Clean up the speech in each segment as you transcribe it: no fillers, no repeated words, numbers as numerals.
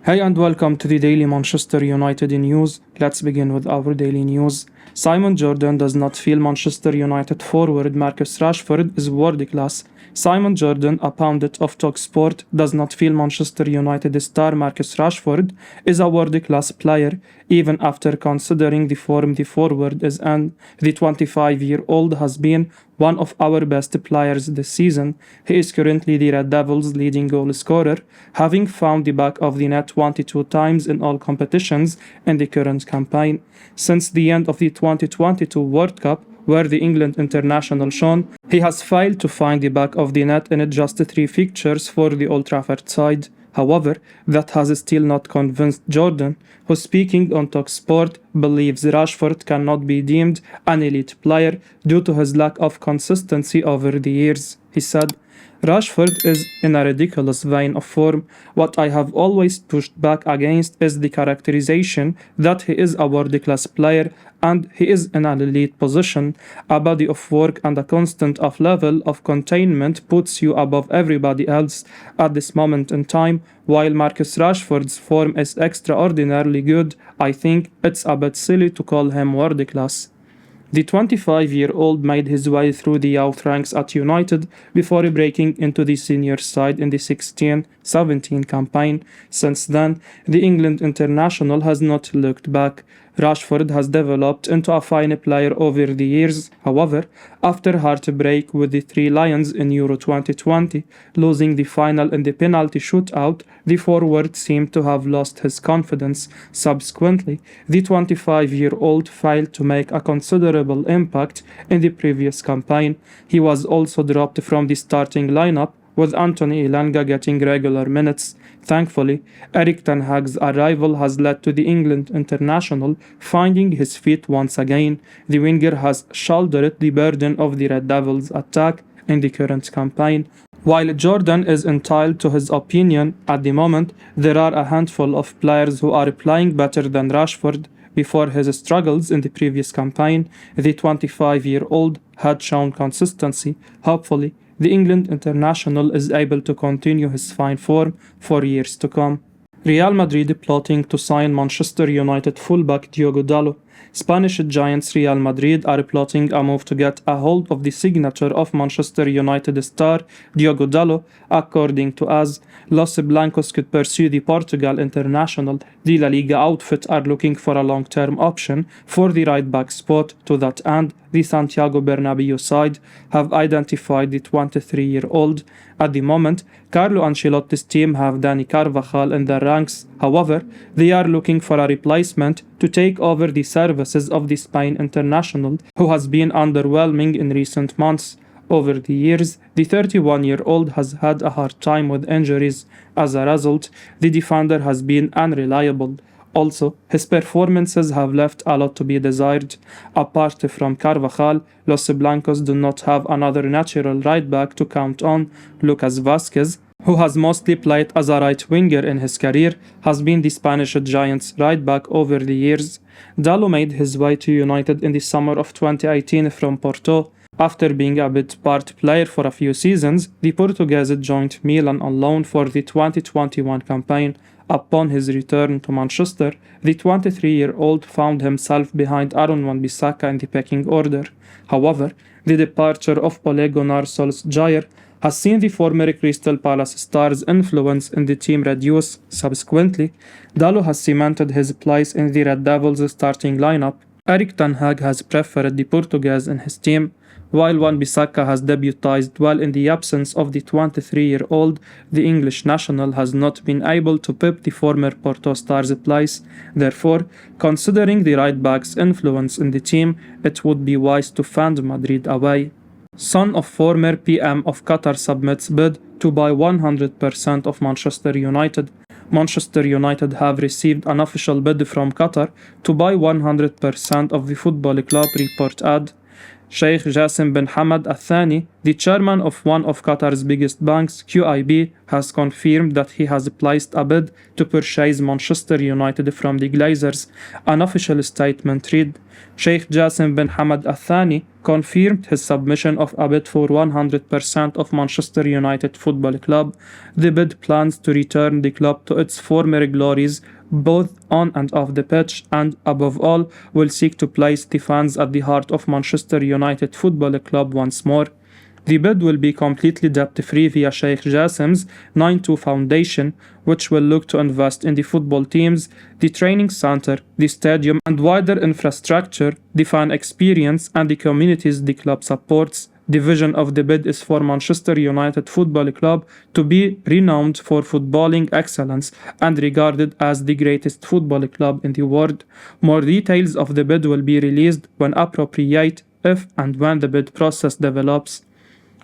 Hey and welcome to the Daily Manchester United News. Let's begin with our daily news. Simon Jordan does not feel Manchester United forward Marcus Rashford is world class. Simon Jordan, a pundit of TalkSport, does not feel Manchester United star Marcus Rashford is a world class player, even after considering the form the forward is in. The 25-year-old has been one of our best players this season. He is currently the Red Devils' leading goal scorer, having found the back of the net 22 times in all competitions in the current campaign. Since the end of the 2022 World Cup, where the England international shone, he has failed to find the back of the net in just 3 fixtures for the Old Trafford side. However, that has still not convinced Jordan, who, speaking on TalkSport, believes Rashford cannot be deemed an elite player due to his lack of consistency over the years. He said, "Rashford is in a ridiculous vein of form. What I have always pushed back against is the characterization that he is a world-class player and he is in an elite position. A body of work and a constant of level of containment puts you above everybody else at this moment in time. While Marcus Rashford's form is extraordinarily good, I think it's a bit silly to call him world-class." The 25-year-old made his way through the youth ranks at United before breaking into the senior side in the 16-17 campaign. Since then, the England international has not looked back. Rashford has developed into a fine player over the years. However, after heartbreak with the Three Lions in Euro 2020, losing the final in the penalty shootout, the forward seemed to have lost his confidence. Subsequently, the 25-year-old failed to make a considerable impact in the previous campaign. He was also dropped from the starting lineup, with Anthony Elanga getting regular minutes. Thankfully, Erik ten Hag's arrival has led to the England international finding his feet once again. The winger has shouldered the burden of the Red Devils' attack in the current campaign. While Jordan is entitled to his opinion, at the moment there are a handful of players who are playing better than Rashford. Before his struggles in the previous campaign, the 25-year-old had shown consistency. Hopefully, the England international is able to continue his fine form for years to come. Real Madrid plotting to sign Manchester United fullback Diogo Dalot. Spanish giants Real Madrid are plotting a move to get a hold of the signature of Manchester United star Diogo Dalot. According to AS, Los Blancos could pursue the Portugal international. The La Liga outfit are looking for a long-term option for the right-back spot. To that end, the Santiago Bernabeu side have identified the 23-year-old. At the moment, Carlo Ancelotti's team have Dani Carvajal in their ranks. However, they are looking for a replacement to take over the services of the Spain international, who has been underwhelming in recent months. Over the years, the 31-year-old has had a hard time with injuries. As a result, the defender has been unreliable. Also, his performances have left a lot to be desired. Apart from Carvajal, Los Blancos do not have another natural right-back to count on. Lucas Vázquez, who has mostly played as a right winger in his career, has been the Spanish Giants' right-back over the years. Dalot made his way to United in the summer of 2018 from Porto. After being a bit part player for a few seasons, the Portuguese joined Milan on loan for the 2021 campaign. Upon his return to Manchester, the 23-year-old found himself behind Aaron Wan-Bissaka in the pecking order. However, the departure of Ole Gunnar Solskjaer has seen the former Crystal Palace star's influence in the team reduce. Subsequently, Dalot has cemented his place in the Red Devils' starting lineup. Erik ten Hag has preferred the Portuguese in his team. While Wan-Bissaka has debuted well in the absence of the 23-year-old, the English national has not been able to pip the former Porto star's place. Therefore, considering the right-back's influence in the team, it would be wise to fend Madrid away. Son of former PM of Qatar submits bid to buy 100% of Manchester United. Manchester United have received an official bid from Qatar to buy 100% of the football club, report ad. Sheikh Jassim bin Hamad Al Thani, the chairman of one of Qatar's biggest banks, QIB, has confirmed that he has placed a bid to purchase Manchester United from the Glazers. An official statement read, Sheikh Jassim bin Hamad Al Thani confirmed his submission of a bid for 100% of Manchester United Football Club. The bid plans to return the club to its former glories, both on and off the pitch, and above all will seek to place the fans at the heart of Manchester United Football Club once more. The bid will be completely debt-free via Sheikh Jassim's 9-2 Foundation, which will look to invest in the football teams, the training center, the stadium and wider infrastructure, the fan experience and the communities the club supports. The vision of the bid is for Manchester United Football Club to be renowned for footballing excellence and regarded as the greatest football club in the world. More details of the bid will be released when appropriate, if and when the bid process develops.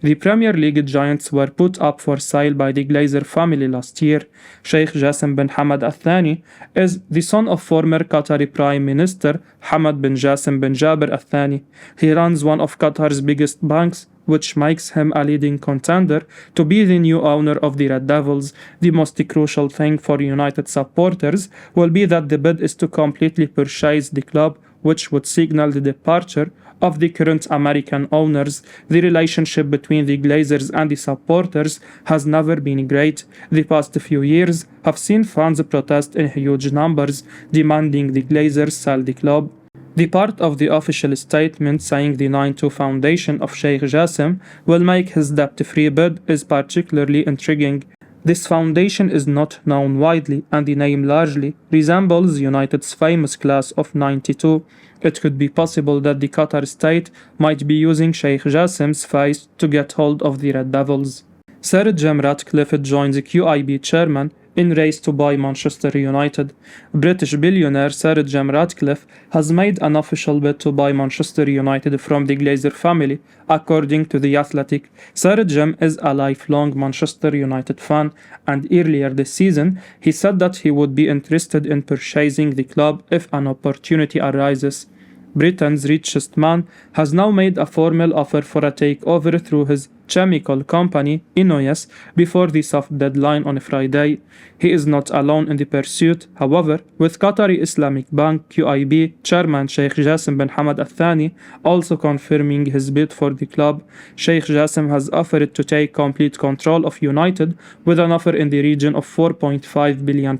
The Premier League giants were put up for sale by the Glazer family last year. Sheikh Jassim bin Hamad Al Thani is the son of former Qatari Prime Minister Hamad bin Jassim bin Jaber Al Thani. He runs one of Qatar's biggest banks, which makes him a leading contender to be the new owner of the Red Devils. The most crucial thing for United supporters will be that the bid is to completely purchase the club, which would signal the departure of the current American owners. The relationship between the Glazers and the supporters has never been great. The past few years have seen fans protest in huge numbers, demanding the Glazers sell the club. The part of the official statement saying the 9-2 Foundation of Sheikh Jassim will make his debt-free bid is particularly intriguing. This foundation is not known widely, and the name largely resembles United's famous class of '92. It could be possible that the Qatar state might be using Sheikh Jassim's face to get hold of the Red Devils. Sir Jim Ratcliffe joins QIB chairman in race to buy Manchester United. British billionaire Sir Jim Ratcliffe has made an official bid to buy Manchester United from the Glazer family, according to The Athletic. Sir Jim is a lifelong Manchester United fan, and earlier this season he said that he would be interested in purchasing the club if an opportunity arises. Britain's richest man has now made a formal offer for a takeover through his chemical company, Ineos, before the soft deadline on Friday. He is not alone in the pursuit, however, with Qatari Islamic Bank QIB chairman Sheikh Jassim bin Hamad Al Thani also confirming his bid for the club. Sheikh Jassim has offered to take complete control of United with an offer in the region of £4.5 billion.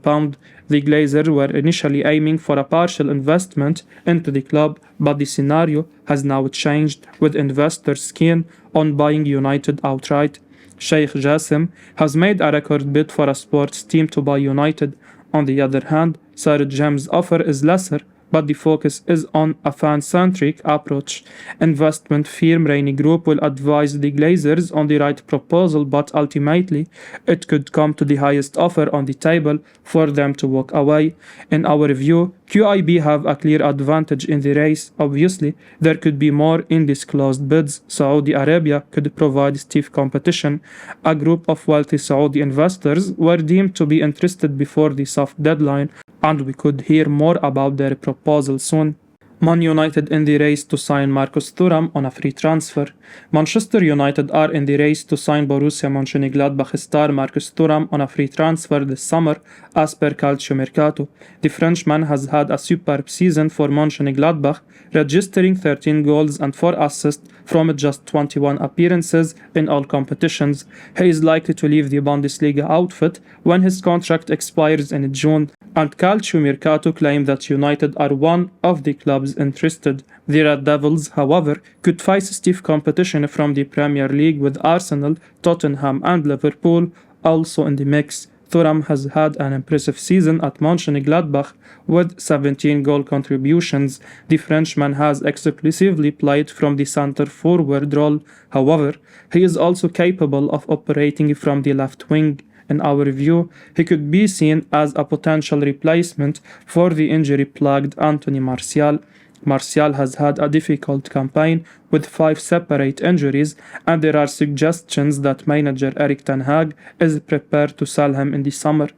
The Glazers were initially aiming for a partial investment into the club, but the scenario has now changed, with investors keen on buying United outright. Sheikh Jassim has made a record bid for a sports team to buy United. On the other hand, Sir Jim's offer is lesser, but the focus is on a fan-centric approach. Investment firm Rainy Group will advise the Glazers on the right proposal, but ultimately it could come to the highest offer on the table for them to walk away. In our view, QIB have a clear advantage in the race. Obviously, there could be more undisclosed bids. Saudi Arabia could provide stiff competition. A group of wealthy Saudi investors were deemed to be interested before the soft deadline, and we could hear more about their proposal soon. Man United in the race to sign Marcus Thuram on a free transfer. Manchester United are in the race to sign Borussia Mönchengladbach star Marcus Thuram on a free transfer this summer, as per Calcio Mercato. The Frenchman has had a superb season for Mönchengladbach, registering 13 goals and 4 assists from just 21 appearances in all competitions. He is likely to leave the Bundesliga outfit when his contract expires in June, and Calcio Mercato claim that United are one of the clubs interested. The Red Devils, however, could face stiff competition from the Premier League, with Arsenal, Tottenham and Liverpool also in the mix. Thuram has had an impressive season at Mönchengladbach with 17 goal contributions. The Frenchman has exclusively played from the centre-forward role. However, he is also capable of operating from the left wing. In our view, he could be seen as a potential replacement for the injury-plagued Anthony Martial. Martial has had a difficult campaign with 5 separate injuries, and there are suggestions that manager Erik ten Hag is prepared to sell him in the summer.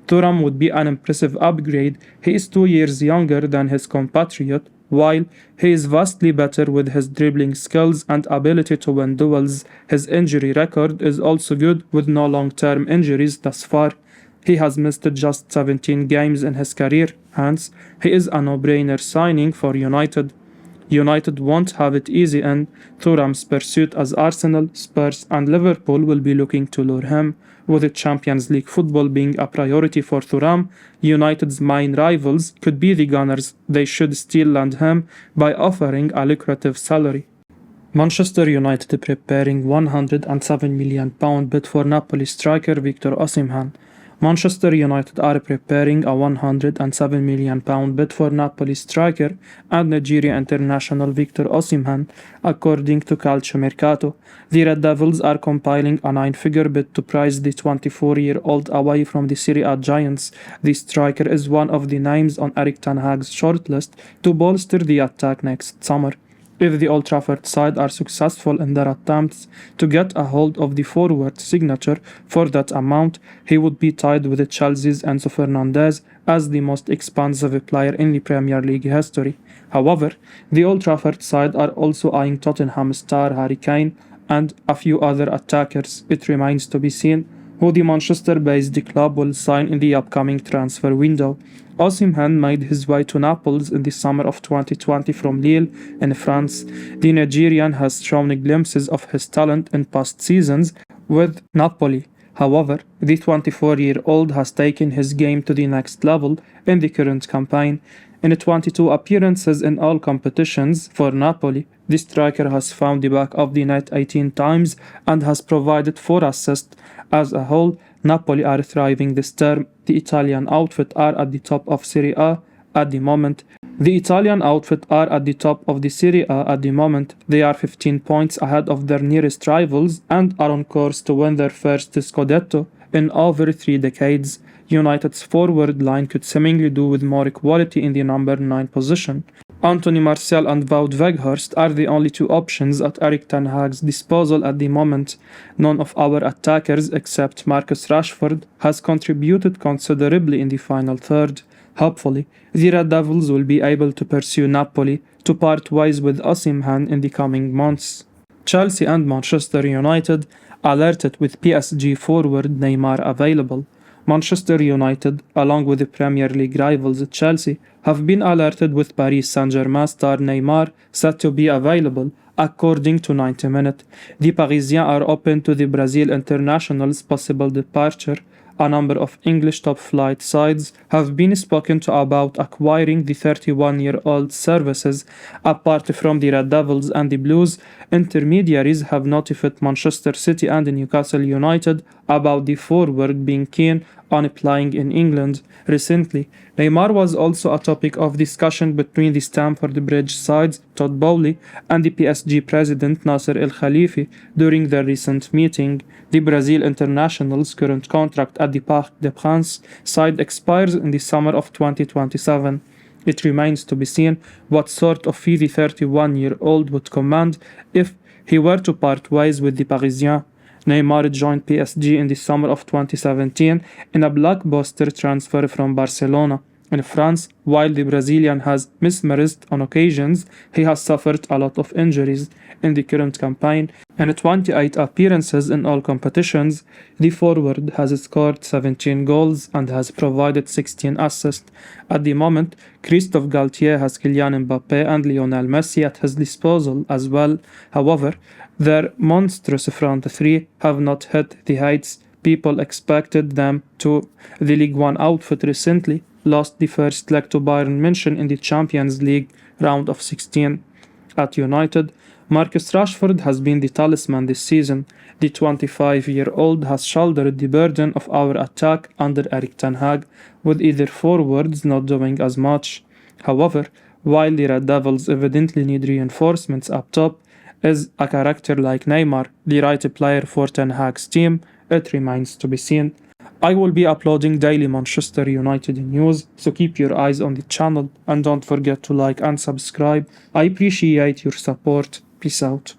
Thuram would be an impressive upgrade. He is 2 years younger than his compatriot, While he is vastly better with his dribbling skills and ability to win duels, his injury record is also good with no long-term injuries thus far. He has missed just 17 games in his career, hence, he is a no-brainer signing for United. United won't have it easy in Thuram's pursuit as Arsenal, Spurs, and Liverpool will be looking to lure him. With the Champions League football being a priority for Thuram, United's main rivals could be the Gunners. They should still land him by offering a lucrative salary. Manchester United preparing £107 million bid for Napoli striker Victor Osimhen. Manchester United are preparing a £107 million bid for Napoli striker and Nigeria international Victor Osimhen, according to Calciomercato. The Red Devils are compiling a 9-figure bid to price the 24-year-old away from the Serie A giants. The striker is one of the names on Erik ten Hag's shortlist to bolster the attack next summer. If the Old Trafford side are successful in their attempts to get a hold of the forward signature for that amount, he would be tied with Chelsea's Enzo Fernandez as the most expensive player in the Premier League history. However, the Old Trafford side are also eyeing Tottenham star Harry Kane and a few other attackers. It remains to be seen who the Manchester-based club will sign in the upcoming transfer window. Osimhen made his way to Naples in the summer of 2020 from Lille in France. The Nigerian has shown glimpses of his talent in past seasons with Napoli. However, the 24-year-old has taken his game to the next level in the current campaign. In 22 appearances in all competitions for Napoli, the striker has found the back of the net 18 times and has provided 4 assists. As a whole, Napoli are thriving this term. The Italian outfit are at the top of Serie A at the moment. They are 15 points ahead of their nearest rivals and are on course to win their first Scudetto in over 3 decades. United's forward line could seemingly do with more quality in the number 9 position. Anthony Martial and Wout Weghorst are the only 2 options at Erik ten Hag's disposal at the moment. None of our attackers, except Marcus Rashford, has contributed considerably in the final third. Hopefully, the Red Devils will be able to pursue Napoli to part ways with Osimhen in the coming months. Chelsea and Manchester United alerted with PSG forward Neymar available. Manchester United, along with the Premier League rivals Chelsea, have been alerted with Paris Saint-Germain star Neymar set to be available, according to 90 Minutes. The Parisiens are open to the Brazil international's possible departure. A number of English top-flight sides have been spoken to about acquiring the 31-year-old services. Apart from the Red Devils and the Blues, intermediaries have notified Manchester City and Newcastle United about the forward being keen on playing in England. Recently, Neymar was also a topic of discussion between the Stamford Bridge sides Todd Bowley and the PSG president Nasser El Khalifi during their recent meeting. The Brazil international's current contract at the Parc des Princes side expires in the summer of 2027. It remains to be seen what sort of fee the 31-year-old would command if he were to part ways with the Parisiens. Neymar joined PSG in the summer of 2017 in a blockbuster transfer from Barcelona. In France, while the Brazilian has mesmerized on occasions, he has suffered a lot of injuries. In the current campaign, in 28 appearances in all competitions, the forward has scored 17 goals and has provided 16 assists. At the moment, Christophe Galtier has Kylian Mbappé and Lionel Messi at his disposal as well. However, their monstrous front three have not hit the heights people expected them to. The Ligue 1 outfit recently lost the first leg to Bayern München in the Champions League round of 16. At United, Marcus Rashford has been the talisman this season. The 25-year-old has shouldered the burden of our attack under Erik ten Hag, with either forwards not doing as much. However, while the Red Devils evidently need reinforcements up top, is a character like Neymar the right player for ten Hag's team? It remains to be seen. I will be uploading daily Manchester United news, so keep your eyes on the channel and don't forget to like and subscribe. I appreciate your support. Peace out.